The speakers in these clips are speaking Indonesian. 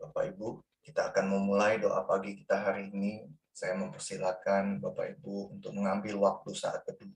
Bapak Ibu, kita akan memulai doa pagi kita hari ini. Saya mempersilakan Bapak Ibu untuk mengambil waktu saat teduh.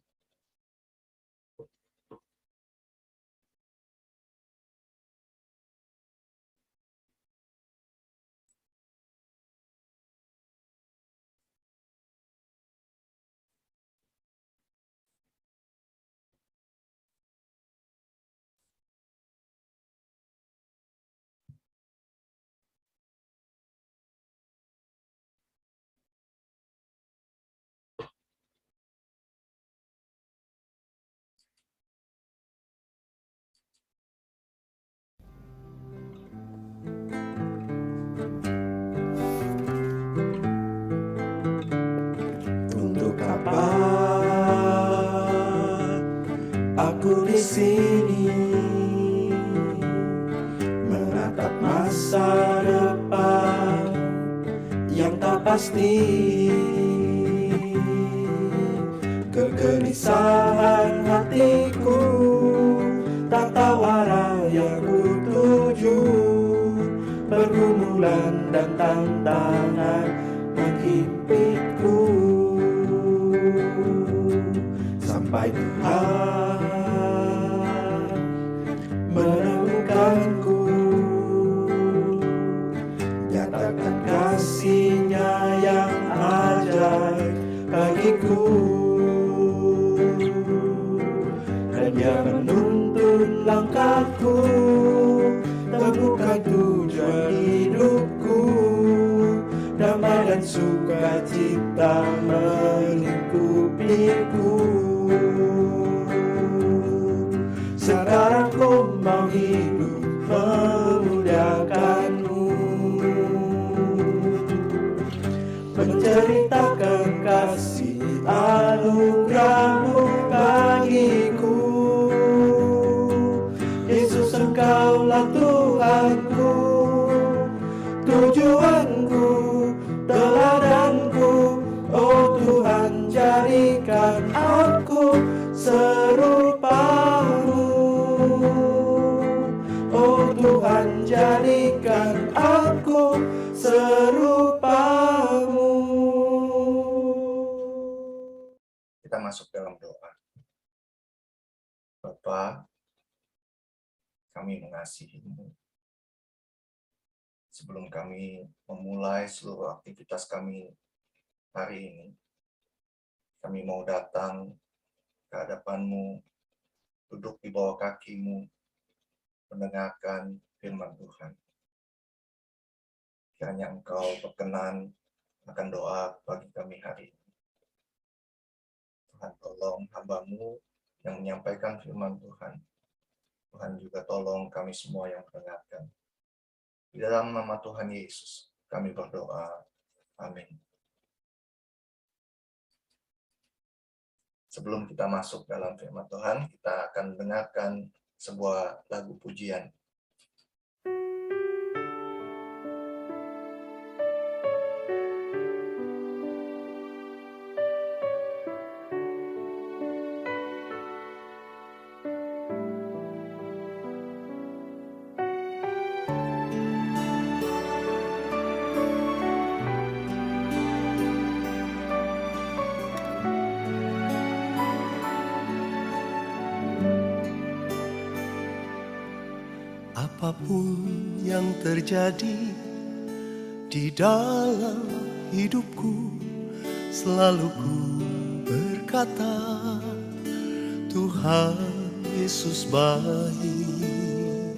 Untuk apa aku di sini menatap masa depan yang tak pasti, kegelisahan hatiku tak tahu arah yang ku tuju, pergumulan dan tantangan menghimpiku, sampai Tuhan menemukanku, nyatakan kasih-Nya yang ajaib bagiku, dan Dia menuntun langkahku, teguhkan tujuan hidupku, damai dan sukacita melingkupiku. Sekarang ku mau hidup memuliakan-Mu, menceritakan kasih anugerah-Mu bagiku. Yesus, Engkaulah Tuhanku, tujuanku, teladanku. Oh Tuhan, jadikan aku serupa-Mu. Oh Tuhan, jadikan aku serupa-Mu. Kita masuk dalam doa. Bapa, kami mengasihi-Mu. Sebelum kami memulai seluruh aktivitas kami hari ini, kami mau datang ke hadapan-Mu, duduk di bawah kaki-Mu, mendengarkan firman Tuhan. Kiranya Engkau berkenan akan doa bagi kami hari ini. Tuhan, tolong hamba-Mu yang menyampaikan firman Tuhan. Tuhan juga tolong kami semua yang mendengarkan. Di dalam nama Tuhan Yesus, kami berdoa. Amin. Sebelum kita masuk dalam firman Tuhan, kita akan mendengarkan sebuah lagu pujian. Apapun yang terjadi di dalam hidupku, selalu ku berkata, Tuhan Yesus baik.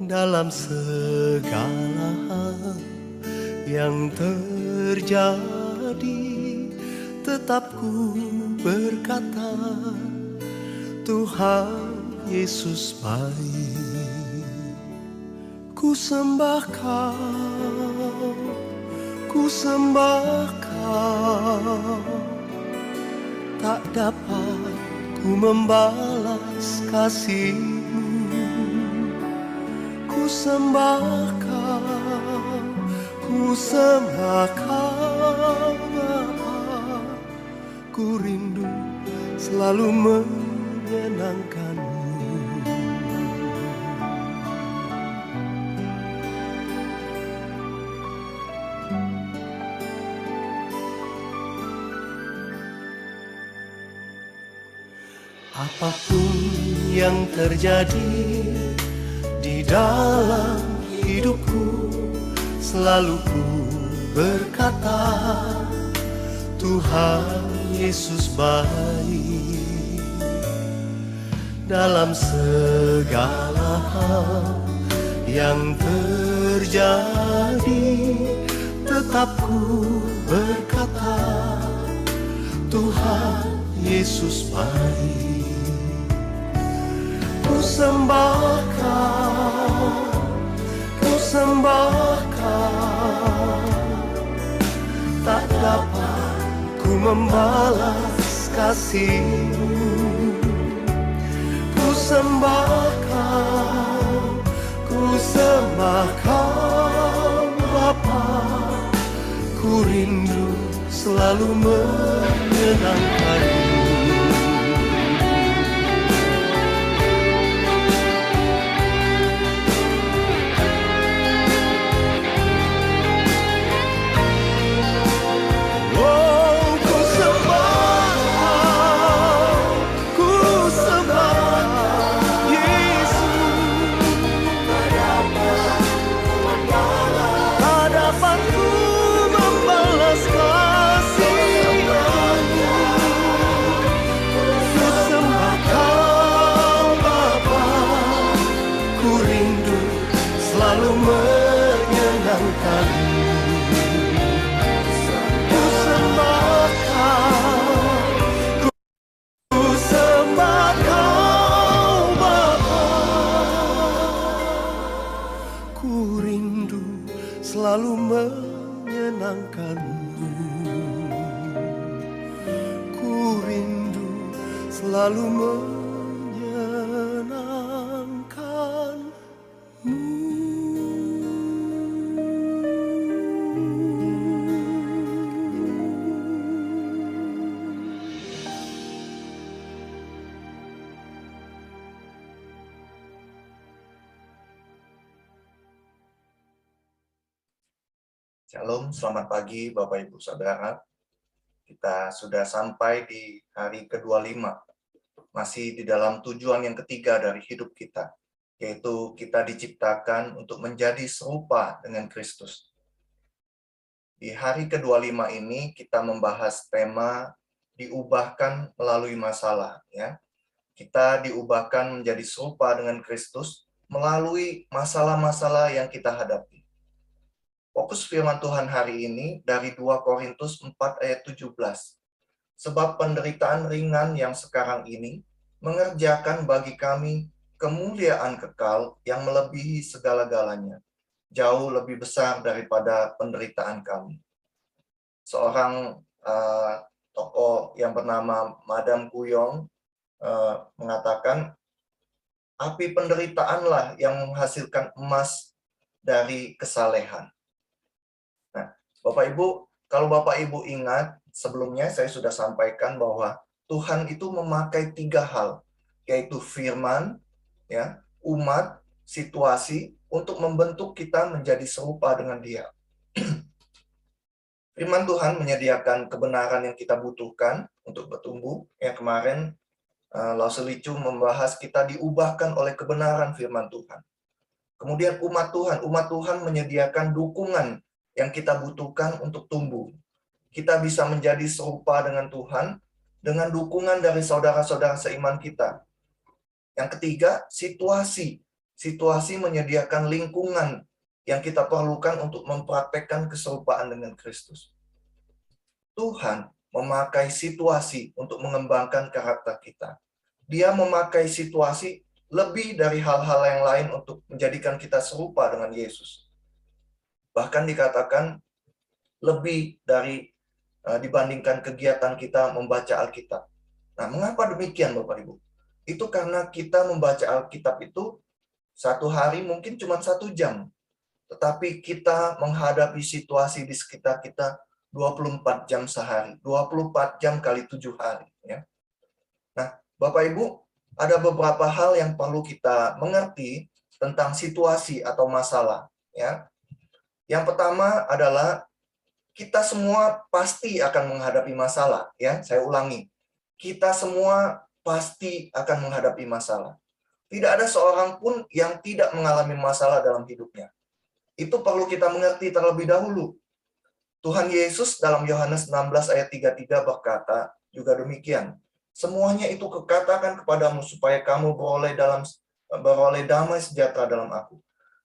Dalam segala hal yang terjadi, tetap ku berkata, Tuhan Yesus baik. Ku sembah Kau, ku sembah Kau, tak dapat ku membalas kasih-Mu. Ku sembah Kau, ku sembah Kau, Bapa. Ku rindu selalu menyenangkan-Mu. Apapun yang terjadi di dalam hidupku, selalu ku berkata, Tuhan Yesus baik. Dalam segala hal yang terjadi, tetap ku berkata, Tuhan Yesus baik. Ku sembahkan, tak dapat ku membalas kasih-Mu. Ku sembahkan Bapa, ku rindu selalu menyenangkan-Mu. Selalu menyenangkan-Mu. Ku rindu selalu menyenangkan-Mu. Shalom, selamat pagi Bapak Ibu Saudara. Kita sudah sampai di hari ke-25, masih di dalam tujuan yang ketiga dari hidup kita, yaitu kita diciptakan untuk menjadi serupa dengan Kristus. Di hari ke-25 ini kita membahas tema diubahkan melalui masalah. Ya. Kita diubahkan menjadi serupa dengan Kristus melalui masalah-masalah yang kita hadapi. Fokus firman Tuhan hari ini dari 2 Korintus 4 ayat 17. Sebab penderitaan ringan yang sekarang ini mengerjakan bagi kami kemuliaan kekal yang melebihi segala-galanya, jauh lebih besar daripada penderitaan kami. Seorang tokoh yang bernama Madame Guyon mengatakan, api penderitaanlah yang menghasilkan emas dari kesalehan. Bapak Ibu, kalau Bapak Ibu ingat, sebelumnya saya sudah sampaikan bahwa Tuhan itu memakai 3 hal, yaitu firman, ya, umat, situasi, untuk membentuk kita menjadi serupa dengan Dia. Firman Tuhan menyediakan kebenaran yang kita butuhkan untuk bertumbuh. Yang kemarin, Lause Licu membahas kita diubahkan oleh kebenaran firman Tuhan. Kemudian umat Tuhan menyediakan dukungan yang kita butuhkan untuk tumbuh. Kita bisa menjadi serupa dengan Tuhan dengan dukungan dari saudara-saudara seiman kita. Yang ketiga, situasi. Situasi menyediakan lingkungan yang kita perlukan untuk mempraktekkan keserupaan dengan Kristus. Tuhan memakai situasi untuk mengembangkan karakter kita. Dia memakai situasi lebih dari hal-hal yang lain untuk menjadikan kita serupa dengan Yesus. Bahkan dikatakan lebih dari dibandingkan kegiatan kita membaca Alkitab. Nah, mengapa demikian Bapak Ibu? Itu karena kita membaca Alkitab itu satu hari mungkin cuma 1 jam. Tetapi kita menghadapi situasi di sekitar kita 24 jam sehari. 24 jam kali 7 hari. Ya. Nah, Bapak Ibu, ada beberapa hal yang perlu kita mengerti tentang situasi atau masalah. Ya. Yang pertama adalah kita semua pasti akan menghadapi masalah, ya. Saya ulangi. Kita semua pasti akan menghadapi masalah. Tidak ada seorang pun yang tidak mengalami masalah dalam hidupnya. Itu perlu kita mengerti terlebih dahulu. Tuhan Yesus dalam Yohanes 16 ayat 33 berkata juga demikian. Semuanya itu kukatakan kepadamu supaya kamu beroleh damai sejahtera dalam aku.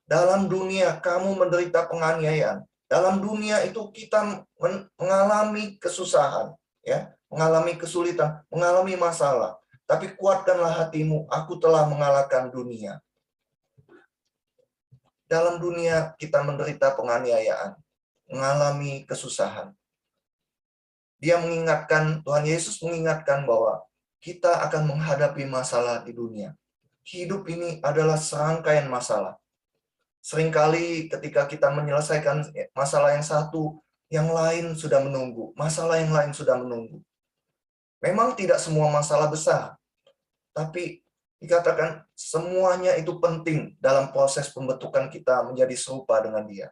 Dalam dunia kamu menderita penganiayaan. Dalam dunia itu kita mengalami kesusahan, ya, mengalami kesulitan, mengalami masalah. Tapi kuatkanlah hatimu, aku telah mengalahkan dunia. Dalam dunia kita menderita penganiayaan, mengalami kesusahan. Dia mengingatkan, Tuhan Yesus mengingatkan bahwa kita akan menghadapi masalah di dunia. Hidup ini adalah serangkaian masalah. Seringkali ketika kita menyelesaikan masalah yang satu, yang lain sudah menunggu. Masalah yang lain sudah menunggu. Memang tidak semua masalah besar, tapi dikatakan semuanya itu penting dalam proses pembentukan kita menjadi serupa dengan Dia.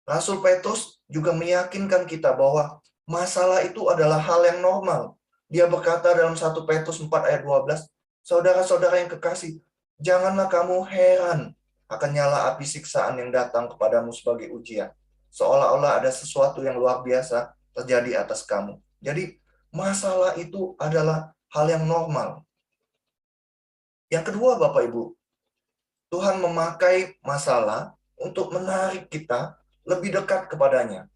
Rasul Petrus juga meyakinkan kita bahwa masalah itu adalah hal yang normal. Dia berkata dalam 1 Petrus 4 ayat 12, saudara-saudara yang kekasih, janganlah kamu heran akan nyala api siksaan yang datang kepadamu sebagai ujian. Seolah-olah ada sesuatu yang luar biasa terjadi atas kamu. Jadi, masalah itu adalah hal yang normal. Yang kedua, Bapak Ibu, Tuhan memakai masalah untuk menarik kita lebih dekat kepadanya.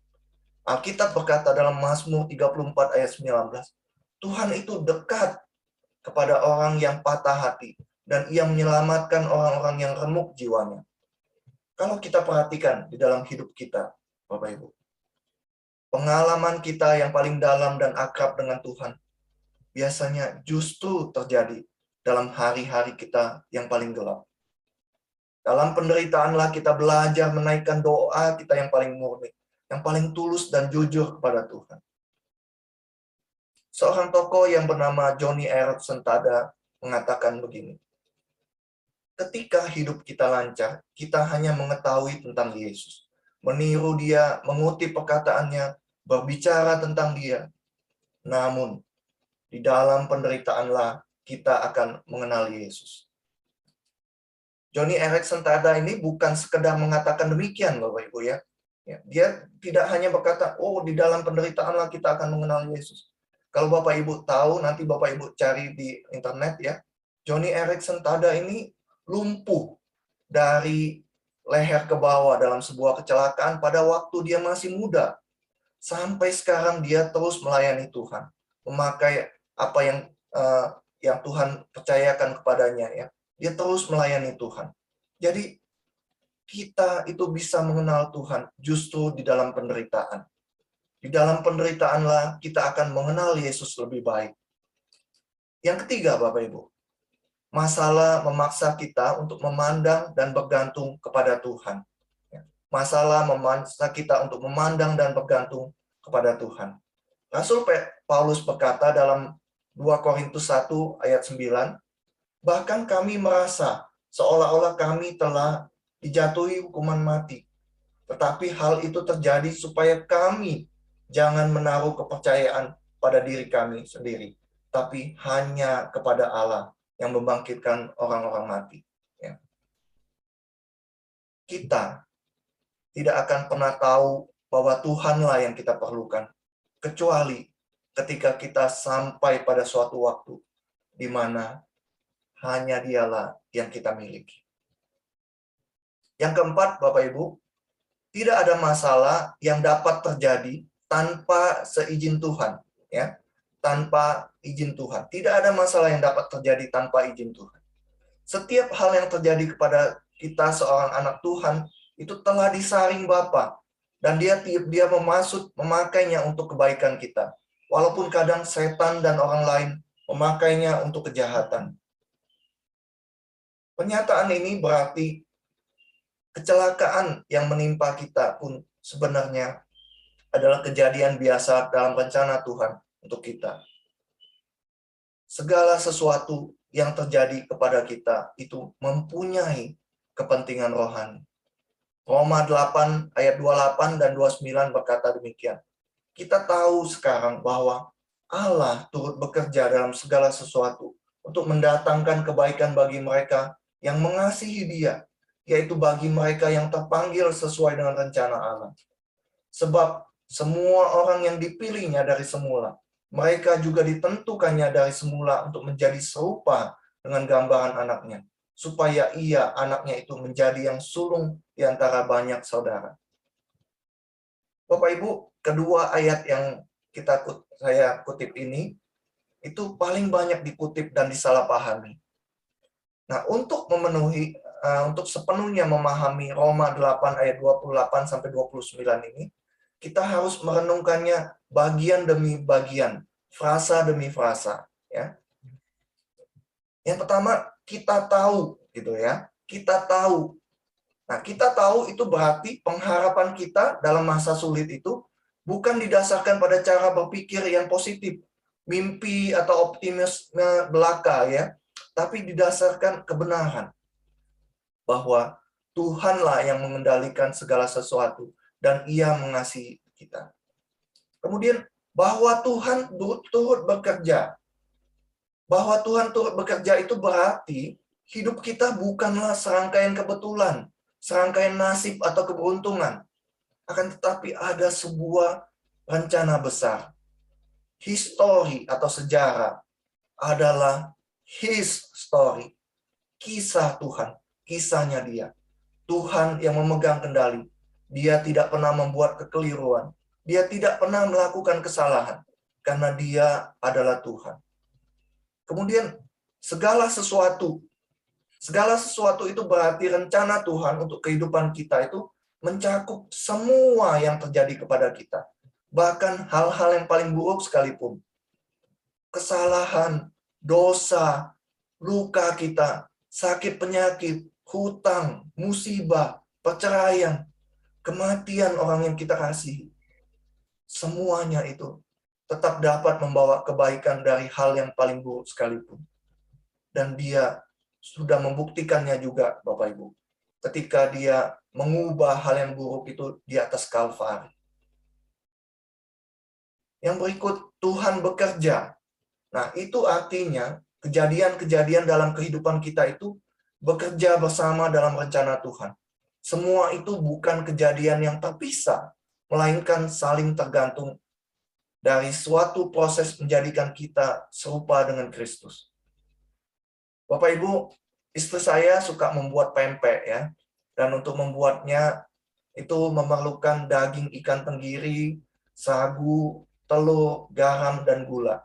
Alkitab berkata dalam Mazmur 34 ayat 19, Tuhan itu dekat kepada orang yang patah hati, dan Ia menyelamatkan orang-orang yang remuk jiwanya. Kalau kita perhatikan di dalam hidup kita, Bapak Ibu, pengalaman kita yang paling dalam dan akrab dengan Tuhan, biasanya justru terjadi dalam hari-hari kita yang paling gelap. Dalam penderitaanlah kita belajar menaikkan doa kita yang paling murni, yang paling tulus dan jujur kepada Tuhan. Seorang tokoh yang bernama Joni Eareckson Tada mengatakan begini, ketika hidup kita lancar, kita hanya mengetahui tentang Yesus, meniru Dia, mengutip perkataannya, berbicara tentang Dia. Namun, di dalam penderitaanlah kita akan mengenal Yesus. Joni Eareckson Tada ini bukan sekedar mengatakan demikian, Bapak Ibu ya. Dia tidak hanya berkata, oh di dalam penderitaanlah kita akan mengenal Yesus. Kalau Bapak Ibu tahu, nanti Bapak Ibu cari di internet ya. Joni Eareckson Tada ini lumpuh dari leher ke bawah dalam sebuah kecelakaan pada waktu dia masih muda. Sampai sekarang dia terus melayani Tuhan, memakai apa yang Tuhan percayakan kepadanya ya. Dia terus melayani Tuhan. Jadi kita itu bisa mengenal Tuhan justru di dalam penderitaan. Di dalam penderitaanlah kita akan mengenal Yesus lebih baik. Yang ketiga, Bapak Ibu, masalah memaksa kita untuk memandang dan bergantung kepada Tuhan. Masalah memaksa kita untuk memandang dan bergantung kepada Tuhan. Rasul Paulus berkata dalam 2 Korintus 1 ayat 9, bahkan kami merasa seolah-olah kami telah dijatuhi hukuman mati. Tetapi hal itu terjadi supaya kami jangan menaruh kepercayaan pada diri kami sendiri, tapi hanya kepada Allah yang membangkitkan orang-orang mati. Ya. Kita tidak akan pernah tahu bahwa Tuhanlah yang kita perlukan, kecuali ketika kita sampai pada suatu waktu di mana hanya Dialah yang kita miliki. Yang keempat, Bapak Ibu, tidak ada masalah yang dapat terjadi tanpa seizin Tuhan, ya. Tanpa izin Tuhan. Tidak ada masalah yang dapat terjadi tanpa izin Tuhan. Setiap hal yang terjadi kepada kita seorang anak Tuhan itu telah disaring Bapa, dan dia memakainya untuk kebaikan kita. Walaupun kadang setan dan orang lain memakainya untuk kejahatan. Pernyataan ini berarti kecelakaan yang menimpa kita pun sebenarnya adalah kejadian biasa dalam rencana Tuhan untuk kita. Segala sesuatu yang terjadi kepada kita itu mempunyai kepentingan rohani. Roma 8 ayat 28 dan 29 berkata demikian. Kita tahu sekarang bahwa Allah turut bekerja dalam segala sesuatu untuk mendatangkan kebaikan bagi mereka yang mengasihi Dia, yaitu bagi mereka yang terpanggil sesuai dengan rencana Allah. Sebab semua orang yang dipilihnya dari semula, mereka juga ditentukannya dari semula untuk menjadi serupa dengan gambaran anaknya, supaya ia, anaknya itu, menjadi yang sulung di antara banyak saudara. Bapak Ibu, kedua ayat yang saya kutip ini, itu paling banyak dikutip dan disalahpahami. Nah, untuk sepenuhnya memahami Roma 8 ayat 28 sampai 29 ini, kita harus merenungkannya bagian demi bagian, frasa demi frasa, ya. Yang pertama, kita tahu gitu ya. Kita tahu. Nah, kita tahu itu berarti pengharapan kita dalam masa sulit itu bukan didasarkan pada cara berpikir yang positif, mimpi atau optimisme belaka ya, tapi didasarkan kebenaran bahwa Tuhanlah yang mengendalikan segala sesuatu dan Ia mengasihi kita. Kemudian bahwa Tuhan turut bekerja. Bahwa Tuhan turut bekerja itu berarti hidup kita bukanlah serangkaian kebetulan, serangkaian nasib atau keberuntungan. Akan tetapi ada sebuah rencana besar. Histori atau sejarah adalah His story. Kisah Tuhan, kisahnya Dia. Tuhan yang memegang kendali. Dia tidak pernah membuat kekeliruan. Dia tidak pernah melakukan kesalahan. Karena Dia adalah Tuhan. Kemudian segala sesuatu itu berarti rencana Tuhan untuk kehidupan kita itu mencakup semua yang terjadi kepada kita. Bahkan hal-hal yang paling buruk sekalipun. Kesalahan, dosa, luka kita, sakit penyakit, hutang, musibah, perceraian, kematian orang yang kita kasihi. Semuanya itu tetap dapat membawa kebaikan dari hal yang paling buruk sekalipun. Dan Dia sudah membuktikannya juga, Bapak Ibu. Ketika Dia mengubah hal yang buruk itu di atas Kalvari. Yang berikut, Tuhan bekerja. Nah, itu artinya kejadian-kejadian dalam kehidupan kita itu bekerja bersama dalam rencana Tuhan. Semua itu bukan kejadian yang terpisah, melainkan saling tergantung dari suatu proses menjadikan kita serupa dengan Kristus. Bapak Ibu, istri saya suka membuat pempek ya. Dan untuk membuatnya itu memerlukan daging ikan tenggiri, sagu, telur, garam, dan gula.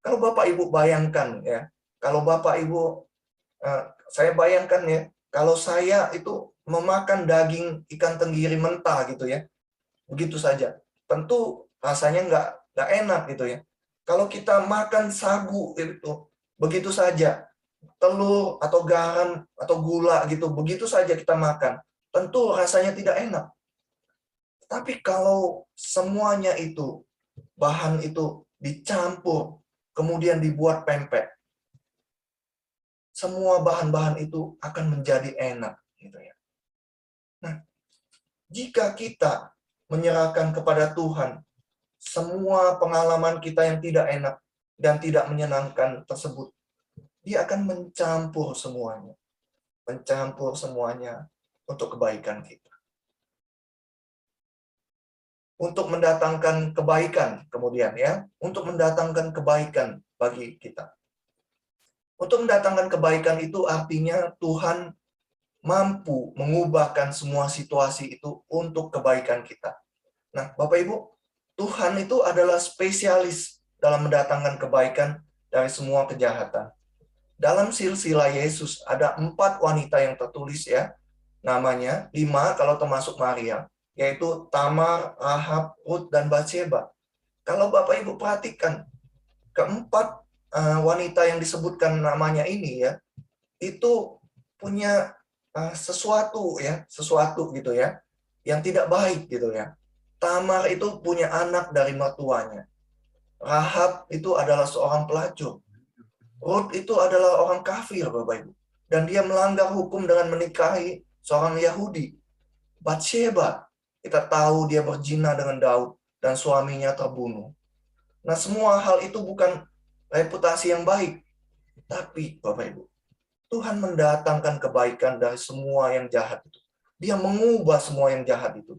Kalau Bapak Ibu bayangkan ya, kalau Bapak Ibu, saya bayangkan ya, kalau saya itu memakan daging ikan tenggiri mentah gitu ya, begitu saja. Tentu rasanya nggak enak gitu ya. Kalau kita makan sagu itu begitu saja, telur atau garam atau gula gitu, begitu saja kita makan, tentu rasanya tidak enak. Tapi kalau semuanya itu, bahan itu dicampur, kemudian dibuat pempek, semua bahan-bahan itu akan menjadi enak gitu ya. Nah, jika kita menyerahkan kepada Tuhan semua pengalaman kita yang tidak enak dan tidak menyenangkan tersebut, Dia akan mencampur semuanya untuk kebaikan kita. Untuk mendatangkan kebaikan kemudian ya, untuk mendatangkan kebaikan bagi kita. Untuk mendatangkan kebaikan itu artinya Tuhan mampu mengubahkan semua situasi itu untuk kebaikan kita. Nah, Bapak Ibu, Tuhan itu adalah spesialis dalam mendatangkan kebaikan dari semua kejahatan. Dalam silsilah Yesus ada 4 wanita yang tertulis ya, namanya 5 kalau termasuk Maria, yaitu Tamar, Rahab, Rut, dan Batsheba. Kalau Bapak Ibu perhatikan, keempat wanita yang disebutkan namanya ini ya, itu punya sesuatu gitu ya, yang tidak baik gitu ya. Tamar itu punya anak dari mertuanya. Rahab itu adalah seorang pelacur. Rut itu adalah orang kafir, Bapak Ibu. Dan dia melanggar hukum dengan menikahi seorang Yahudi. Batsheba, kita tahu dia berzina dengan Daud dan suaminya terbunuh. Nah, semua hal itu bukan reputasi yang baik. Tapi, Bapak Ibu, Tuhan mendatangkan kebaikan dari semua yang jahat itu. Dia mengubah semua yang jahat itu.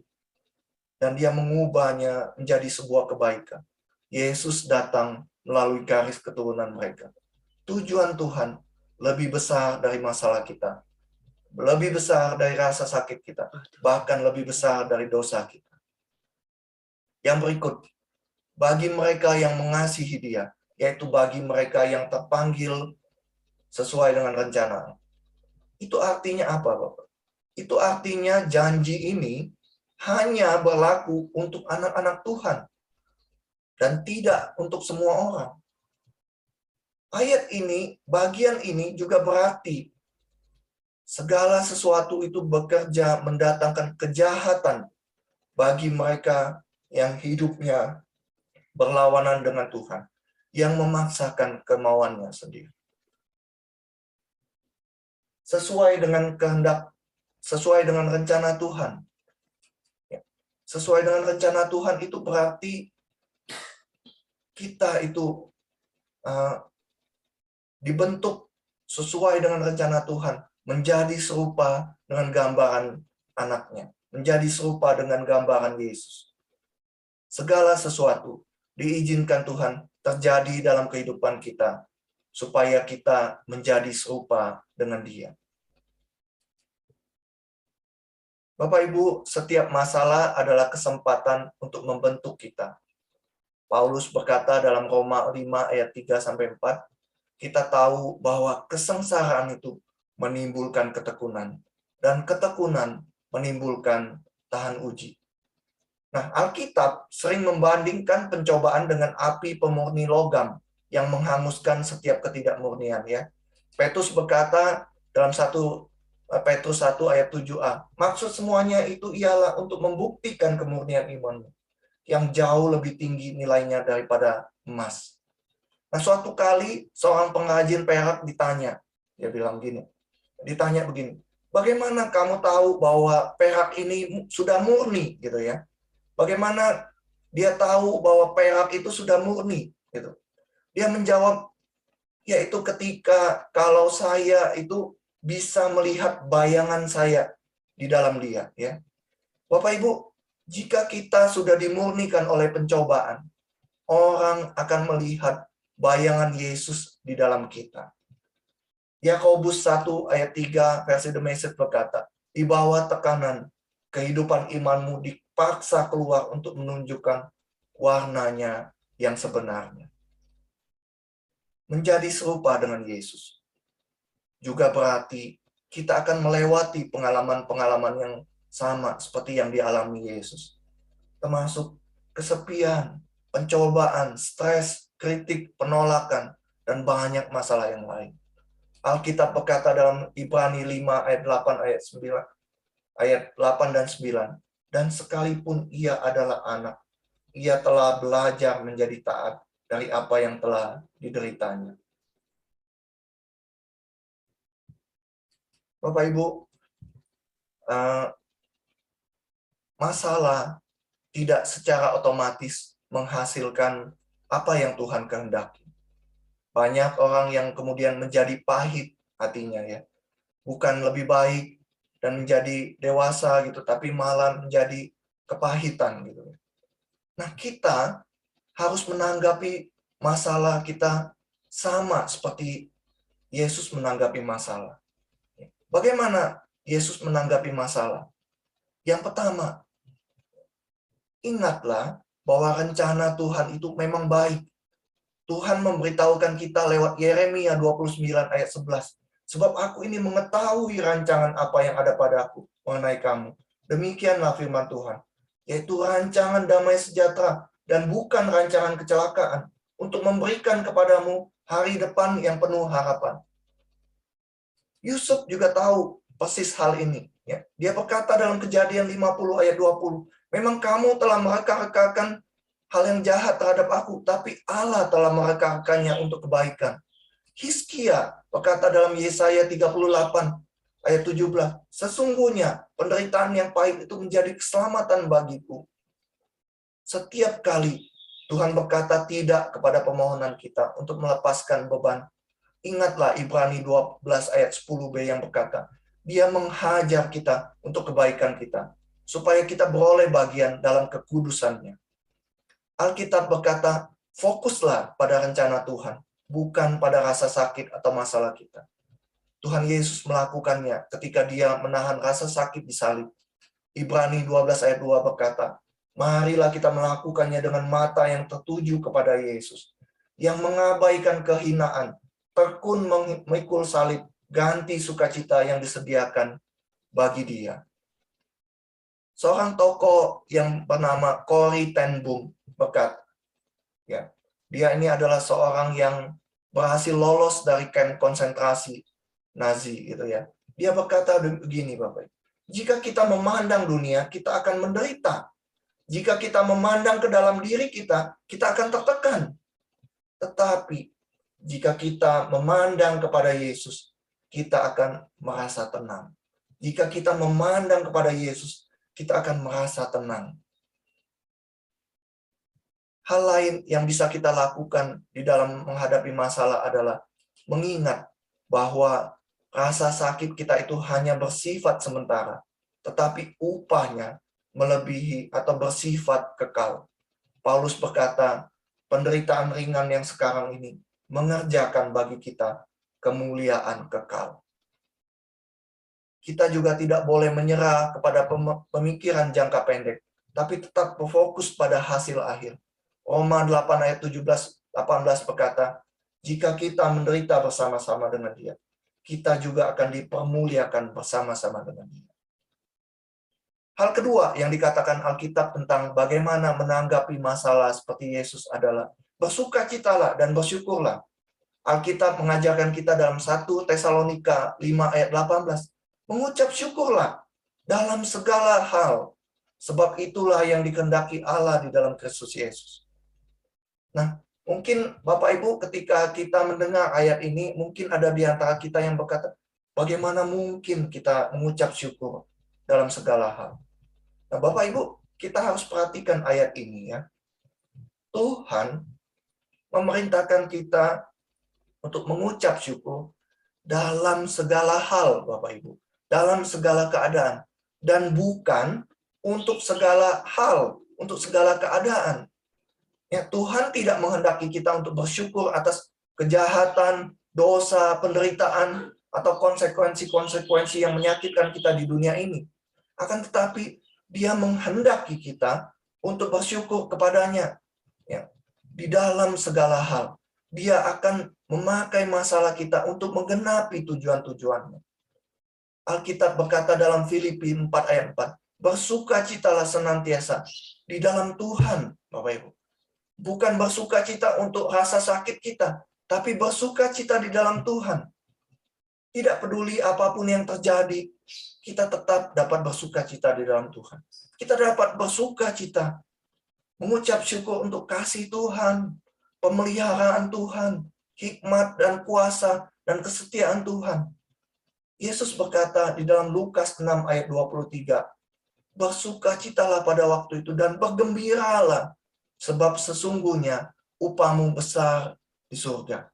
Dan dia mengubahnya menjadi sebuah kebaikan. Yesus datang melalui garis keturunan mereka. Tujuan Tuhan lebih besar dari masalah kita. Lebih besar dari rasa sakit kita. Bahkan lebih besar dari dosa kita. Yang berikut, bagi mereka yang mengasihi dia, yaitu bagi mereka yang terpanggil sesuai dengan rencana. Itu artinya apa, Bapak? Itu artinya janji ini hanya berlaku untuk anak-anak Tuhan dan tidak untuk semua orang. Ayat ini, bagian ini juga berarti segala sesuatu itu bekerja mendatangkan kejahatan bagi mereka yang hidupnya berlawanan dengan Tuhan, yang memaksakan kemauannya sendiri. Sesuai dengan kehendak, sesuai dengan rencana Tuhan. Sesuai dengan rencana Tuhan itu berarti kita itu dibentuk sesuai dengan rencana Tuhan, menjadi serupa dengan gambaran anaknya, menjadi serupa dengan gambaran Yesus. Segala sesuatu diizinkan Tuhan terjadi dalam kehidupan kita, supaya kita menjadi serupa dengan Dia. Bapak Ibu, setiap masalah adalah kesempatan untuk membentuk kita. Paulus berkata dalam Roma 5 ayat 3-4, kita tahu bahwa kesengsaraan itu menimbulkan ketekunan, dan ketekunan menimbulkan tahan uji. Nah, Alkitab sering membandingkan pencobaan dengan api pemurni logam yang menghanguskan setiap ketidakmurnian, ya. Petrus berkata dalam 1 Petrus 1 ayat 7a, maksud semuanya itu ialah untuk membuktikan kemurnian imanmu yang jauh lebih tinggi nilainya daripada emas. Nah, suatu kali seorang pengrajin perak ditanya, dia bilang ditanya begini, bagaimana kamu tahu bahwa perak ini sudah murni, gitu ya? Bagaimana dia tahu bahwa perak itu sudah murni, gitu? Dia menjawab, yaitu ketika kalau saya itu bisa melihat bayangan saya di dalam dia, ya. Bapak Ibu, jika kita sudah dimurnikan oleh pencobaan, orang akan melihat bayangan Yesus di dalam kita. Yakobus 1 ayat 3 versi The Message berkata, di bawah tekanan, kehidupan imanmu dipaksa keluar untuk menunjukkan warnanya yang sebenarnya. Menjadi serupa dengan Yesus juga berarti kita akan melewati pengalaman-pengalaman yang sama seperti yang dialami Yesus. Termasuk kesepian, pencobaan, stres, kritik, penolakan, dan banyak masalah yang lain. Alkitab berkata dalam Ibrani 5 ayat 8 ayat 8 dan 9, dan sekalipun ia adalah anak, ia telah belajar menjadi taat dari apa yang telah dideritanya. Bapak Ibu, masalah tidak secara otomatis menghasilkan apa yang Tuhan kehendaki. Banyak orang yang kemudian menjadi pahit hatinya, ya. Bukan lebih baik dan menjadi dewasa gitu, tapi malah menjadi kepahitan gitu. Nah, kita harus menanggapi masalah kita sama seperti Yesus menanggapi masalah. Bagaimana Yesus menanggapi masalah? Yang pertama, ingatlah bahwa rencana Tuhan itu memang baik. Tuhan memberitahukan kita lewat Yeremia 29 ayat 11. Sebab aku ini mengetahui rancangan apa yang ada padaku mengenai kamu. Demikianlah firman Tuhan. Yaitu rancangan damai sejahtera dan bukan rancangan kecelakaan. Untuk memberikan kepadamu hari depan yang penuh harapan. Yusuf juga tahu persis hal ini. Ya. Dia berkata dalam Kejadian 50 ayat 20. Memang kamu telah mereka-rekakan hal yang jahat terhadap aku, tapi Allah telah mereka-rekannya untuk kebaikan. Hizkia berkata dalam Yesaya 38 ayat 17, sesungguhnya penderitaan yang pahit itu menjadi keselamatan bagiku. Setiap kali Tuhan berkata tidak kepada permohonan kita untuk melepaskan beban. Ingatlah Ibrani 12 ayat 10b yang berkata, Dia menghajar kita untuk kebaikan kita, supaya kita beroleh bagian dalam kekudusannya. Alkitab berkata, fokuslah pada rencana Tuhan, bukan pada rasa sakit atau masalah kita. Tuhan Yesus melakukannya ketika dia menahan rasa sakit di salib. Ibrani 12 ayat 2 berkata, marilah kita melakukannya dengan mata yang tertuju kepada Yesus, yang mengabaikan kehinaan, tekun memikul salib, ganti sukacita yang disediakan bagi dia. Seorang tokoh yang bernama Corrie ten Boom berkata, ya, dia ini adalah seorang yang berhasil lolos dari kamp konsentrasi Nazi gitu ya. Dia berkata begini, Bapak. Jika kita memandang dunia, kita akan menderita. Jika kita memandang ke dalam diri kita, kita akan tertekan. Tetapi jika kita memandang kepada Yesus, kita akan merasa tenang. Jika kita memandang kepada Yesus, kita akan merasa tenang. Hal lain yang bisa kita lakukan di dalam menghadapi masalah adalah mengingat bahwa rasa sakit kita itu hanya bersifat sementara, tetapi upahnya melebihi atau bersifat kekal. Paulus berkata, penderitaan ringan yang sekarang ini mengerjakan bagi kita kemuliaan kekal. Kita juga tidak boleh menyerah kepada pemikiran jangka pendek, tapi tetap berfokus pada hasil akhir. Roma 8 ayat 17-18 berkata, jika kita menderita bersama-sama dengan Dia, kita juga akan dipermuliakan bersama-sama dengan Dia. Hal kedua yang dikatakan Alkitab tentang bagaimana menanggapi masalah seperti Yesus adalah bersukacitalah dan bersyukurlah. Alkitab mengajarkan kita dalam 1 Tesalonika 5 ayat 18, mengucap syukurlah dalam segala hal, sebab itulah yang dikehendaki Allah di dalam Kristus Yesus. Nah, mungkin Bapak Ibu ketika kita mendengar ayat ini, mungkin ada di antara kita yang berkata, bagaimana mungkin kita mengucap syukur dalam segala hal? Nah, Bapak Ibu, kita harus perhatikan ayat ini ya. Tuhan memerintahkan kita untuk mengucap syukur dalam segala hal, Bapak Ibu. Dalam segala keadaan. Dan bukan untuk segala hal, untuk segala keadaan. Ya, Tuhan tidak menghendaki kita untuk bersyukur atas kejahatan, dosa, penderitaan, atau konsekuensi-konsekuensi yang menyakitkan kita di dunia ini. Akan tetapi, Dia menghendaki kita untuk bersyukur kepadanya. Ya, di dalam segala hal. Dia akan memakai masalah kita untuk menggenapi tujuan-tujuannya. Alkitab berkata dalam Filipi 4 ayat 4, bersukacitalah senantiasa di dalam Tuhan, Bapak Ibu. Bukan bersukacita untuk rasa sakit kita, tapi bersukacita di dalam Tuhan. Tidak peduli apapun yang terjadi, kita tetap dapat bersukacita di dalam Tuhan. Kita dapat bersukacita, mengucap syukur untuk kasih Tuhan, pemeliharaan Tuhan, hikmat dan kuasa dan kesetiaan Tuhan. Yesus berkata di dalam Lukas 6 ayat 23, bersukacitalah pada waktu itu dan bergembiralah, sebab sesungguhnya upahmu besar di surga.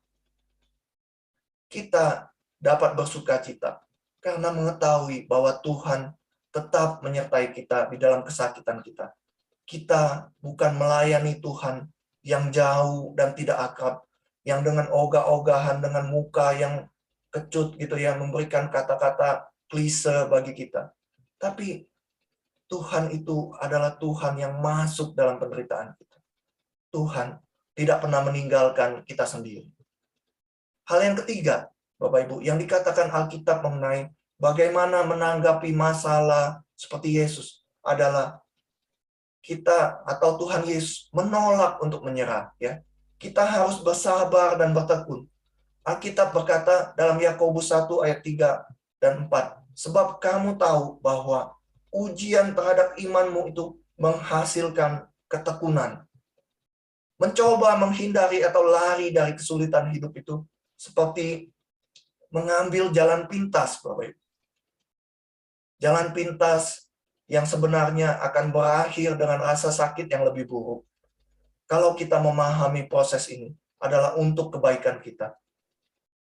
Kita dapat bersukacita karena mengetahui bahwa Tuhan tetap menyertai kita di dalam kesakitan kita. Kita bukan melayani Tuhan yang jauh dan tidak akrab, yang dengan ogah-ogahan, dengan muka yang kecut gitu ya, memberikan kata-kata klise bagi kita. Tapi Tuhan itu adalah Tuhan yang masuk dalam penderitaan kita. Tuhan tidak pernah meninggalkan kita sendiri. Hal yang ketiga, Bapak Ibu, yang dikatakan Alkitab mengenai bagaimana menanggapi masalah seperti Yesus adalah kita atau Tuhan Yesus menolak untuk menyerah. Ya, kita harus bersabar dan bertekun. Alkitab berkata dalam Yakobus 1 ayat 3 dan 4, sebab kamu tahu bahwa ujian terhadap imanmu itu menghasilkan ketekunan. Mencoba menghindari atau lari dari kesulitan hidup itu seperti mengambil jalan pintas, Bapak Ibu. Jalan pintas yang sebenarnya akan berakhir dengan rasa sakit yang lebih buruk. Kalau kita memahami proses ini adalah untuk kebaikan kita,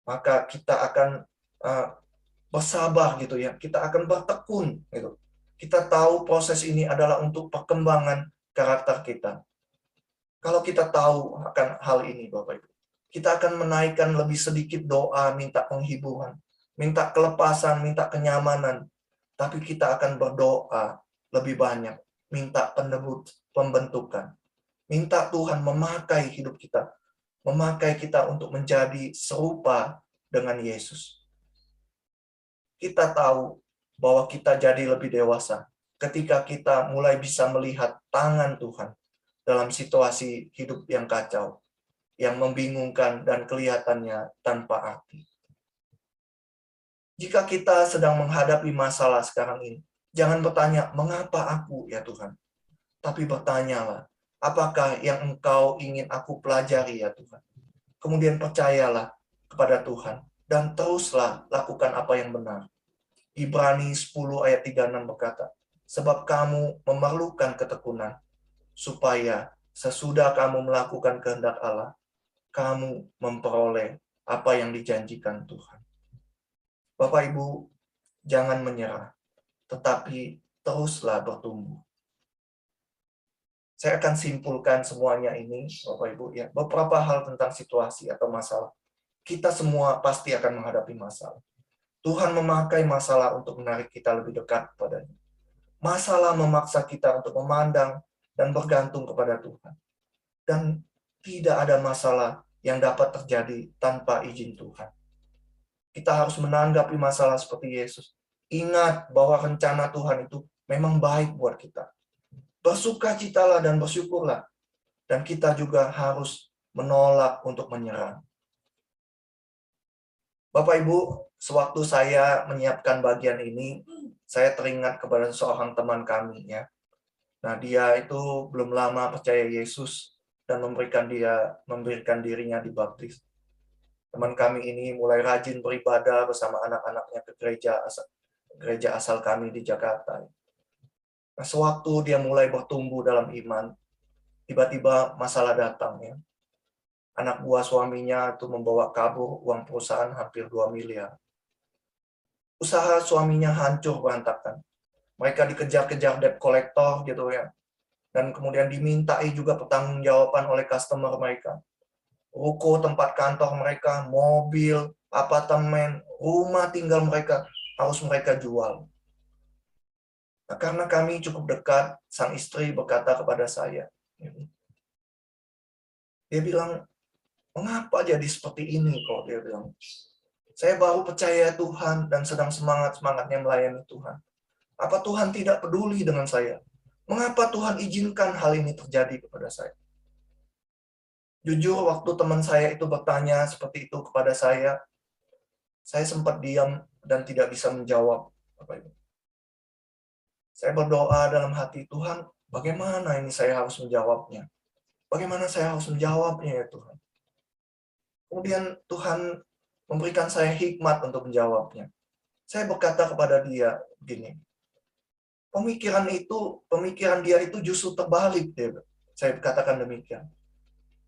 maka kita akan bersabar gitu ya. Kita akan bertekun gitu. Kita tahu proses ini adalah untuk perkembangan karakter kita. Kalau kita tahu akan hal ini, Bapak Ibu, kita akan menaikkan lebih sedikit doa, minta penghiburan, minta kelepasan, minta kenyamanan. Tapi kita akan berdoa lebih banyak, minta pembentukan. Minta Tuhan memakai hidup kita, memakai kita untuk menjadi serupa dengan Yesus. Kita tahu bahwa kita jadi lebih dewasa ketika kita mulai bisa melihat tangan Tuhan dalam situasi hidup yang kacau, yang membingungkan dan kelihatannya tanpa arti. Jika kita sedang menghadapi masalah sekarang ini, jangan bertanya, mengapa aku ya Tuhan? Tapi bertanyalah, apakah yang Engkau ingin aku pelajari ya Tuhan? Kemudian percayalah kepada Tuhan, dan teruslah lakukan apa yang benar. Ibrani 10 ayat 36 berkata, sebab kamu memerlukan ketekunan, supaya sesudah kamu melakukan kehendak Allah, kamu memperoleh apa yang dijanjikan Tuhan. Bapak Ibu, jangan menyerah, tetapi teruslah bertumbuh. Saya akan simpulkan semuanya ini, Bapak Ibu, ya. Beberapa hal tentang situasi atau masalah. Kita semua pasti akan menghadapi masalah. Tuhan memakai masalah untuk menarik kita lebih dekat kepadanya. Masalah memaksa kita untuk memandang dan bergantung kepada Tuhan. Dan tidak ada masalah yang dapat terjadi tanpa izin Tuhan. Kita harus menanggapi masalah seperti Yesus. Ingat bahwa rencana Tuhan itu memang baik buat kita. Bersukacitalah dan bersyukurlah. Dan kita juga harus menolak untuk menyerah. Bapak Ibu, sewaktu saya menyiapkan bagian ini, saya teringat kepada seorang teman kami ya. Nah, dia itu belum lama percaya Yesus dan memberikan dirinya dibaptis. Teman kami ini mulai rajin beribadah bersama anak-anaknya ke gereja asal kami di Jakarta. Nah, sewaktu dia mulai bertumbuh dalam iman, tiba-tiba masalah datang ya. Anak buah suaminya itu membawa kabur uang perusahaan hampir 2 miliar. Usaha suaminya hancur berantakan. Mereka dikejar-kejar debt collector gitu ya. Dan kemudian dimintai juga pertanggungjawaban oleh customer mereka. Ruko tempat kantor mereka, mobil, apartemen, rumah tinggal mereka harus mereka jual. Nah, karena kami cukup dekat, sang istri berkata kepada saya, dia bilang, mengapa jadi seperti ini kok? Dia bilang, saya baru percaya Tuhan dan sedang semangat-semangatnya melayani Tuhan. Apa Tuhan tidak peduli dengan saya? Mengapa Tuhan izinkan hal ini terjadi kepada saya? Jujur, waktu teman saya itu bertanya seperti itu kepada saya sempat diam dan tidak bisa menjawab. Saya berdoa dalam hati, Tuhan, bagaimana ini saya harus menjawabnya? Bagaimana saya harus menjawabnya ya Tuhan? Kemudian Tuhan memberikan saya hikmat untuk menjawabnya. Saya berkata kepada dia begini, pemikiran dia itu justru terbalik. Saya katakan demikian.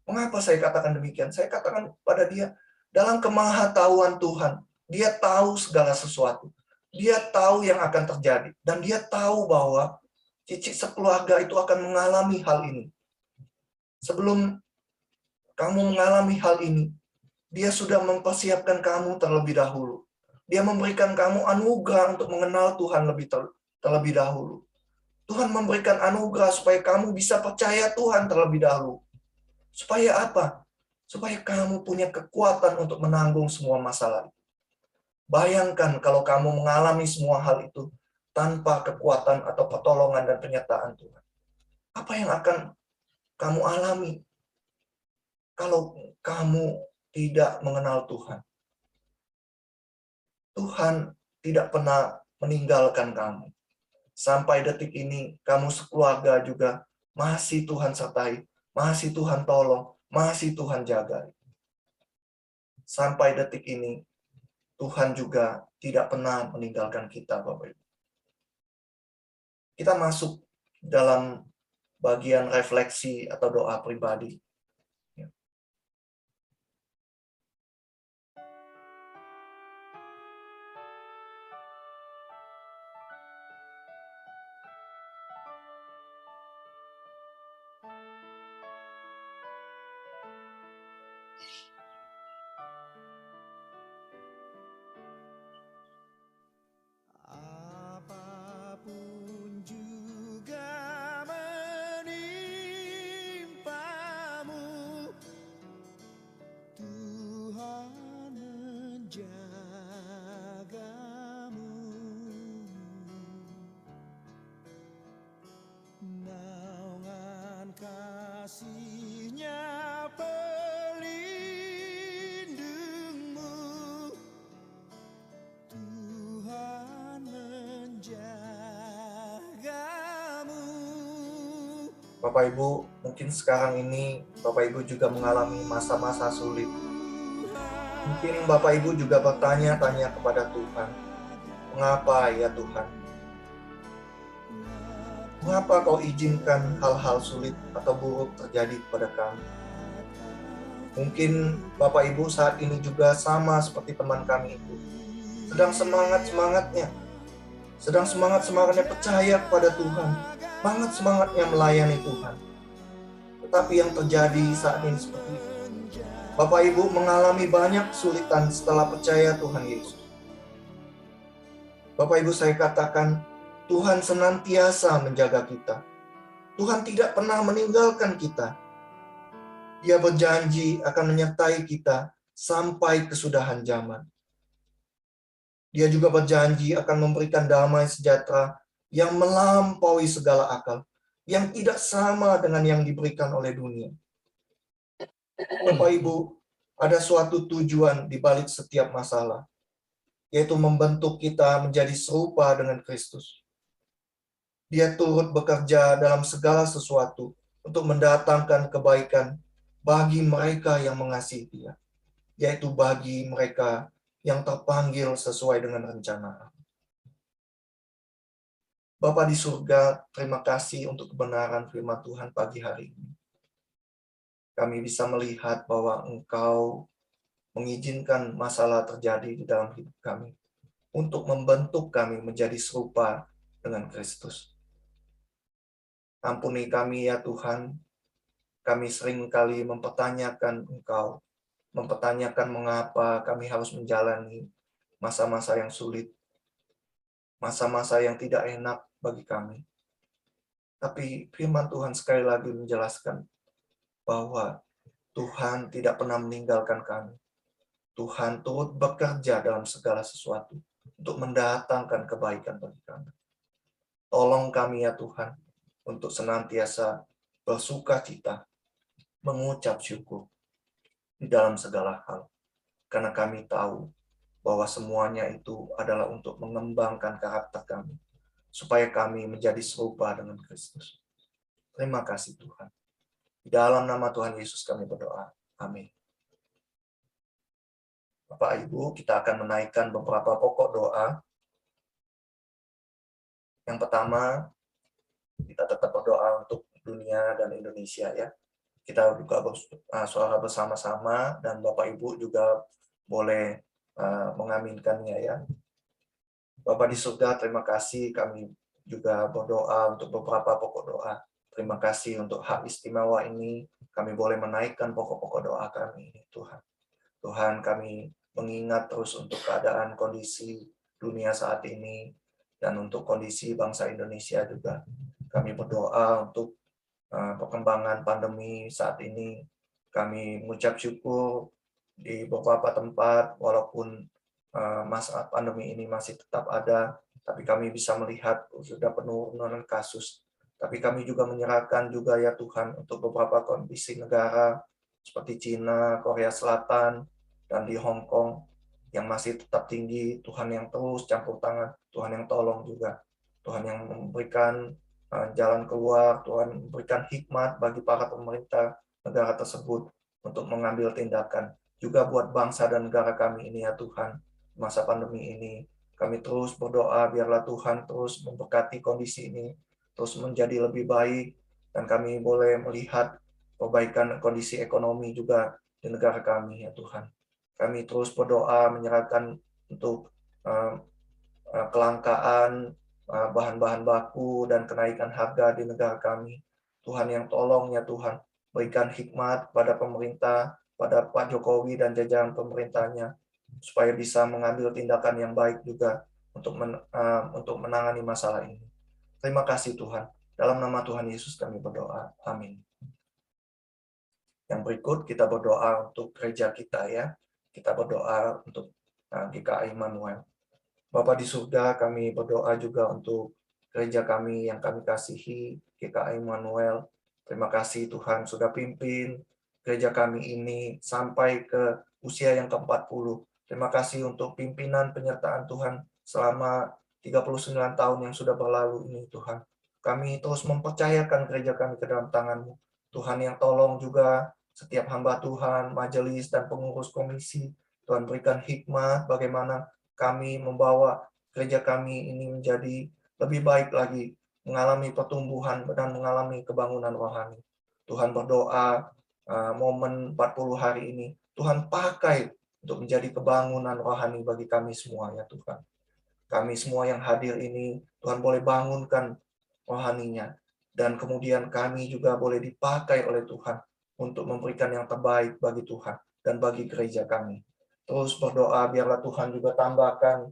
Mengapa saya katakan demikian? Saya katakan pada dia, dalam kemahatauan Tuhan, dia tahu segala sesuatu. Dia tahu yang akan terjadi. Dan dia tahu bahwa cicit sekeluarga itu akan mengalami hal ini. Sebelum kamu mengalami hal ini, dia sudah mempersiapkan kamu terlebih dahulu. Dia memberikan kamu anugerah untuk mengenal Tuhan terlebih dahulu. Tuhan memberikan anugerah supaya kamu bisa percaya Tuhan terlebih dahulu. Supaya apa? Supaya kamu punya kekuatan untuk menanggung semua masalah. Bayangkan kalau kamu mengalami semua hal itu tanpa kekuatan atau pertolongan dan penyertaan Tuhan. Apa yang akan kamu alami kalau kamu tidak mengenal Tuhan? Tuhan tidak pernah meninggalkan kamu. Sampai detik ini, kamu sekeluarga juga masih Tuhan sertai, masih Tuhan tolong, masih Tuhan jaga. Sampai detik ini, Tuhan juga tidak pernah meninggalkan kita, Bapak Ibu. Kita masuk dalam bagian refleksi atau doa pribadi. Apapun juga menimpamu, Tuhan menjagamu. Naungan kasih-Nya pelindungmu, Tuhan menjagamu. Bapak Ibu, mungkin sekarang ini Bapak Ibu juga mengalami masa-masa sulit. Mungkin Bapak Ibu juga bertanya-tanya kepada Tuhan, mengapa ya Tuhan? Mengapa Kau izinkan hal-hal sulit atau buruk terjadi kepada kami? Mungkin Bapak Ibu saat ini juga sama seperti teman kami itu, sedang semangat-semangatnya percaya kepada Tuhan, semangatnya melayani Tuhan. Tetapi yang terjadi saat ini seperti itu. Bapak Ibu mengalami banyak kesulitan setelah percaya Tuhan Yesus. Bapak Ibu, saya katakan, Tuhan senantiasa menjaga kita. Tuhan tidak pernah meninggalkan kita. Dia berjanji akan menyertai kita sampai kesudahan zaman. Dia juga berjanji akan memberikan damai sejahtera yang melampaui segala akal, yang tidak sama dengan yang diberikan oleh dunia. Bapak Ibu, ada suatu tujuan di balik setiap masalah, yaitu membentuk kita menjadi serupa dengan Kristus. Dia turut bekerja dalam segala sesuatu untuk mendatangkan kebaikan bagi mereka yang mengasihi Dia, yaitu bagi mereka yang terpanggil sesuai dengan rencana. Bapa di surga, terima kasih untuk kebenaran firman Tuhan pagi hari ini. Kami bisa melihat bahwa Engkau mengizinkan masalah terjadi di dalam hidup kami untuk membentuk kami menjadi serupa dengan Kristus. Ampuni kami ya Tuhan, kami seringkali mempertanyakan Engkau, mempertanyakan mengapa kami harus menjalani masa-masa yang sulit, masa-masa yang tidak enak bagi kami. Tapi firman Tuhan sekali lagi menjelaskan bahwa Tuhan tidak pernah meninggalkan kami. Tuhan turut bekerja dalam segala sesuatu untuk mendatangkan kebaikan bagi kami. Tolong kami ya Tuhan, untuk senantiasa bersuka cita, mengucap syukur di dalam segala hal. Karena kami tahu bahwa semuanya itu adalah untuk mengembangkan karakter kami, supaya kami menjadi serupa dengan Kristus. Terima kasih Tuhan. Di dalam nama Tuhan Yesus kami berdoa. Amin. Bapak Ibu, kita akan menaikkan beberapa pokok doa. Yang pertama, kita tetap berdoa untuk dunia dan Indonesia ya. Kita buka suara bersama-sama dan Bapak Ibu juga boleh mengaminkannya ya. Bapak di surga, terima kasih, kami juga berdoa untuk beberapa pokok doa. Terima kasih untuk hak istimewa ini, kami boleh menaikkan pokok-pokok doa kami, Tuhan. Tuhan, kami mengingat terus untuk keadaan kondisi dunia saat ini, dan untuk kondisi bangsa Indonesia juga. Kami berdoa untuk perkembangan pandemi saat ini. Kami mengucap syukur di beberapa tempat, walaupun masa pandemi ini masih tetap ada, tapi kami bisa melihat sudah penurunan kasus. Tapi kami juga menyerahkan juga ya Tuhan untuk beberapa kondisi negara seperti Cina, Korea Selatan, dan di Hong Kong yang masih tetap tinggi. Tuhan yang terus campur tangan, Tuhan yang tolong juga, Tuhan yang memberikan jalan keluar, Tuhan memberikan hikmat bagi para pemerintah negara tersebut untuk mengambil tindakan. Juga buat bangsa dan negara kami ini ya Tuhan, masa pandemi ini, kami terus berdoa biarlah Tuhan terus memberkati kondisi ini, terus menjadi lebih baik, dan kami boleh melihat perbaikan kondisi ekonomi juga di negara kami ya Tuhan. Kami terus berdoa menyerahkan untuk kelangkaan bahan-bahan baku dan kenaikan harga di negara kami. Tuhan yang tolong ya Tuhan, berikan hikmat pada pemerintah, pada Pak Jokowi dan jajaran pemerintahnya, supaya bisa mengambil tindakan yang baik juga untuk menangani masalah ini. Terima kasih Tuhan. Dalam nama Tuhan Yesus kami berdoa. Amin. Yang berikut kita berdoa untuk gereja kita ya. Kita berdoa untuk GKI Immanuel. Bapa di surga, kami berdoa juga untuk gereja kami yang kami kasihi, GKI Immanuel. Terima kasih Tuhan sudah pimpin gereja kami ini sampai ke usia yang ke-40. Terima kasih untuk pimpinan penyertaan Tuhan selama 39 tahun yang sudah berlalu ini Tuhan. Kami terus mempercayakan gereja kami ke dalam tangan-Mu. Tuhan yang tolong juga setiap hamba Tuhan, majelis dan pengurus komisi. Tuhan berikan hikmat bagaimana kami membawa gereja kami ini menjadi lebih baik lagi, mengalami pertumbuhan dan mengalami kebangunan rohani. Tuhan berdoa momen 40 hari ini, Tuhan pakai untuk menjadi kebangunan rohani bagi kami semua ya Tuhan. Kami semua yang hadir ini, Tuhan boleh bangunkan rohaninya. Dan kemudian kami juga boleh dipakai oleh Tuhan untuk memberikan yang terbaik bagi Tuhan dan bagi gereja kami. Terus berdoa biarlah Tuhan juga tambahkan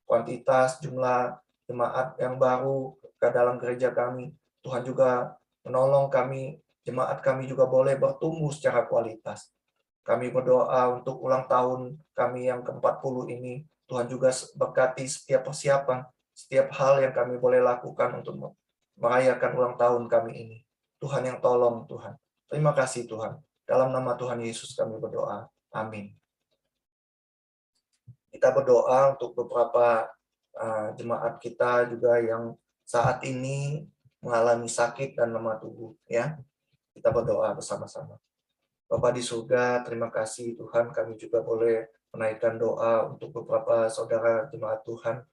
kuantitas jumlah jemaat yang baru ke dalam gereja kami. Tuhan juga menolong kami, jemaat kami juga boleh bertumbuh secara kualitas. Kami berdoa untuk ulang tahun kami yang ke-40 ini. Tuhan juga berkati setiap persiapan, setiap hal yang kami boleh lakukan untuk merayakan ulang tahun kami ini. Tuhan yang tolong Tuhan. Terima kasih Tuhan. Dalam nama Tuhan Yesus kami berdoa. Amin. Kita berdoa untuk beberapa jemaat kita juga yang saat ini mengalami sakit dan lemah tubuh ya. Kita berdoa bersama-sama. Bapa di surga, terima kasih Tuhan, kami juga boleh menaikkan doa untuk beberapa saudara jemaat Tuhan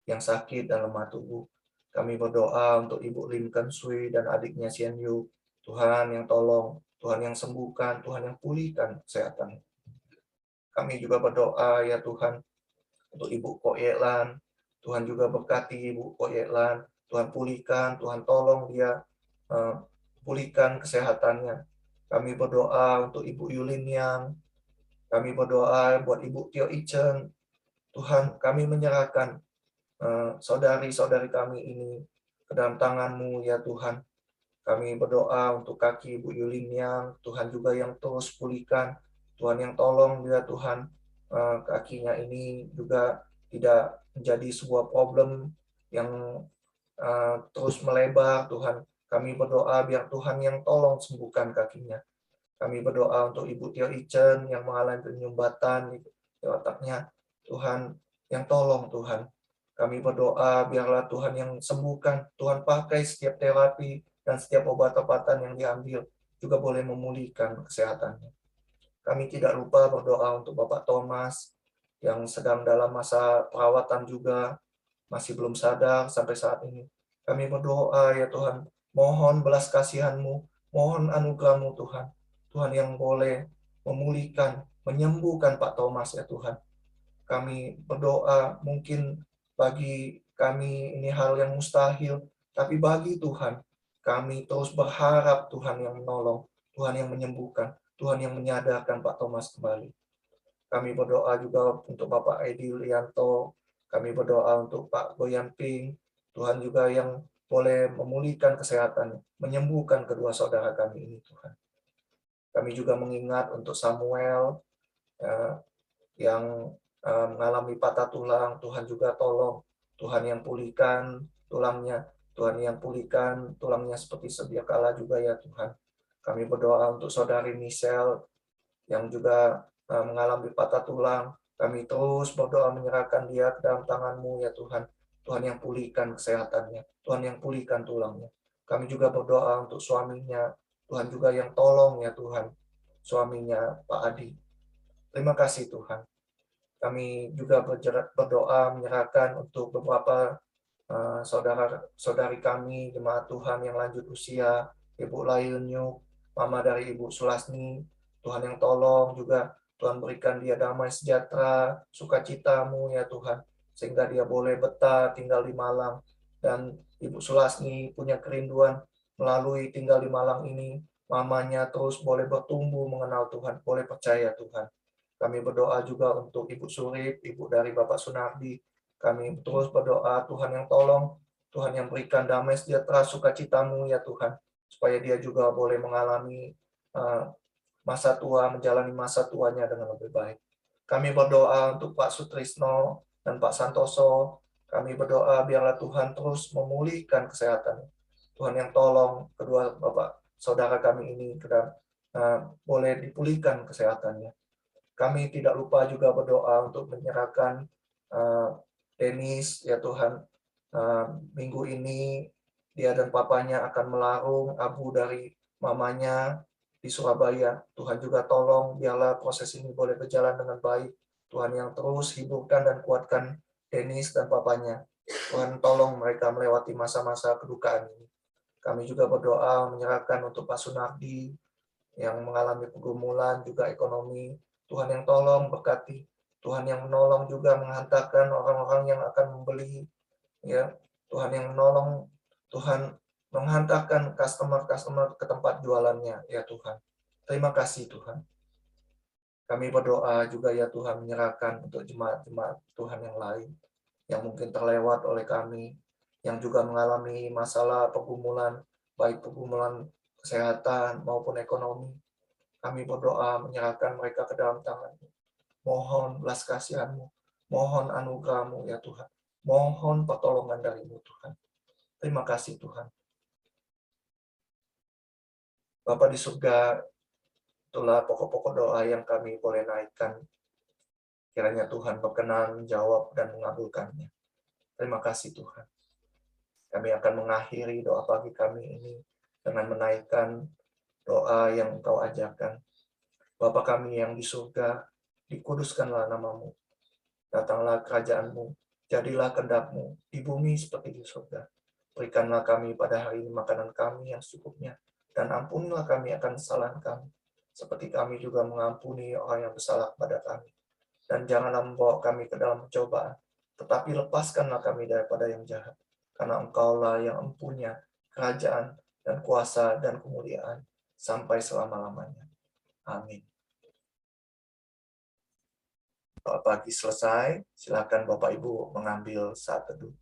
yang sakit dan lemah tubuh. Kami berdoa untuk Ibu Lincoln Sui dan adiknya Sian Yu. Tuhan yang tolong, Tuhan yang sembuhkan, Tuhan yang pulihkan kesehatan. Kami juga berdoa ya Tuhan untuk Ibu Ko Yelan. Tuhan juga berkati Ibu Ko Yelan. Tuhan pulihkan, Tuhan tolong dia pulihkan kesehatannya. Kami berdoa untuk Ibu Yulin Yang. Kami berdoa buat Ibu Tio Ichen. Tuhan, kami menyerahkan saudari-saudari kami ini ke dalam tangan-Mu ya Tuhan. Kami berdoa untuk kaki Ibu Yulin Yang. Tuhan juga yang terus pulihkan. Tuhan yang tolong dia Tuhan. Kakinya ini juga tidak menjadi sebuah problem yang terus melebar Tuhan. Kami berdoa biar Tuhan yang tolong sembuhkan kakinya. Kami berdoa untuk Ibu Tio Ichen yang mengalami penyumbatan di otaknya. Tuhan yang tolong Tuhan. Kami berdoa biarlah Tuhan yang sembuhkan. Tuhan pakai setiap terapi dan setiap obat-obatan yang diambil juga boleh memulihkan kesehatannya. Kami tidak lupa berdoa untuk Bapak Thomas yang sedang dalam masa perawatan juga, masih belum sadar sampai saat ini. Kami berdoa ya Tuhan, mohon belas kasihan-Mu, mohon anugerah-Mu Tuhan. Tuhan yang boleh memulihkan, menyembuhkan Pak Thomas ya Tuhan. Kami berdoa mungkin bagi kami ini hal yang mustahil, tapi bagi Tuhan, kami terus berharap Tuhan yang menolong, Tuhan yang menyembuhkan, Tuhan yang menyadarkan Pak Thomas kembali. Kami berdoa juga untuk Bapak Edi Lianto, kami berdoa untuk Pak Boyan Ping, Tuhan juga yang boleh memulihkan kesehatan, menyembuhkan kedua saudara kami ini Tuhan. Kami juga mengingat untuk Samuel yang mengalami patah tulang, Tuhan juga tolong, Tuhan yang pulihkan tulangnya, Tuhan yang pulihkan tulangnya seperti sedia kala juga ya Tuhan. Kami berdoa untuk saudari Michelle yang juga mengalami patah tulang. Kami terus berdoa menyerahkan dia ke dalam tangan-Mu ya Tuhan. Tuhan yang pulihkan kesehatannya, Tuhan yang pulihkan tulangnya. Kami juga berdoa untuk suaminya, Tuhan juga yang tolong ya Tuhan, suaminya Pak Adi. Terima kasih Tuhan. Kami juga berdoa menyerahkan untuk beberapa saudara-saudari kami, jemaat Tuhan yang lanjut usia. Ibu Layunyuk, Mama dari Ibu Sulasni, Tuhan yang tolong juga Tuhan berikan dia damai sejahtera, sukacitamu ya Tuhan, sehingga dia boleh betah tinggal di Malang. Dan Ibu Sulasni punya kerinduan melalui tinggal di Malang ini, mamanya terus boleh bertumbuh mengenal Tuhan, boleh percaya Tuhan. Kami berdoa juga untuk Ibu Surip, Ibu dari Bapak Sunardi. Kami terus berdoa, Tuhan yang tolong, Tuhan yang berikan damai sejahtera, sukacitamu ya Tuhan, supaya dia juga boleh mengalami masa tua, menjalani masa tuanya dengan lebih baik. Kami berdoa untuk Pak Sutrisno dan Pak Santoso. Kami berdoa biarlah Tuhan terus memulihkan kesehatan. Tuhan yang tolong kedua Bapak saudara kami ini boleh dipulihkan kesehatannya. Kami tidak lupa juga berdoa untuk menyerahkan Denis, ya Tuhan, minggu ini dia dan papanya akan melarung abu dari mamanya di Surabaya. Tuhan juga tolong biarlah proses ini boleh berjalan dengan baik. Tuhan yang terus hiburkan dan kuatkan Denis dan papanya. Tuhan tolong mereka melewati masa-masa kedukaan ini. Kami juga berdoa menyerahkan untuk Pak Sunardi yang mengalami pergumulan juga ekonomi. Tuhan yang tolong berkati. Tuhan yang menolong juga menghantarkan orang-orang yang akan membeli, ya. Tuhan yang menolong, Tuhan menghantarkan customer-customer ke tempat jualannya, ya Tuhan. Terima kasih Tuhan. Kami berdoa juga ya Tuhan menyerahkan untuk jemaat-jemaat Tuhan yang lain yang mungkin terlewat oleh kami, yang juga mengalami masalah pergumulan, baik pergumulan kesehatan maupun ekonomi. Kami berdoa menyerahkan mereka ke dalam tangan-Mu. Mohon belas kasihan-Mu, mohon anugerah-Mu ya Tuhan. Mohon pertolongan dari-Mu Tuhan. Terima kasih Tuhan. Bapa di surga, itulah pokok-pokok doa yang kami boleh naikkan. Kiranya Tuhan berkenan menjawab dan mengabulkannya. Terima kasih Tuhan. Kami akan mengakhiri doa pagi kami ini dengan menaikkan doa yang Engkau ajarkan. Bapa kami yang di surga, dikuduskanlah nama-Mu. Datanglah kerajaan-Mu, jadilah kehendak-Mu di bumi seperti di surga. Berikanlah kami pada hari ini makanan kami yang secukupnya, dan ampunilah kami akan kesalahan kami, seperti kami juga mengampuni orang yang bersalah kepada kami. Dan janganlah membawa kami ke dalam pencobaan, tetapi lepaskanlah kami daripada yang jahat. Karena Engkaulah yang empunya kerajaan dan kuasa dan kemuliaan sampai selama-lamanya. Amin. Doa pagi selesai, silakan Bapak Ibu mengambil saat teduh.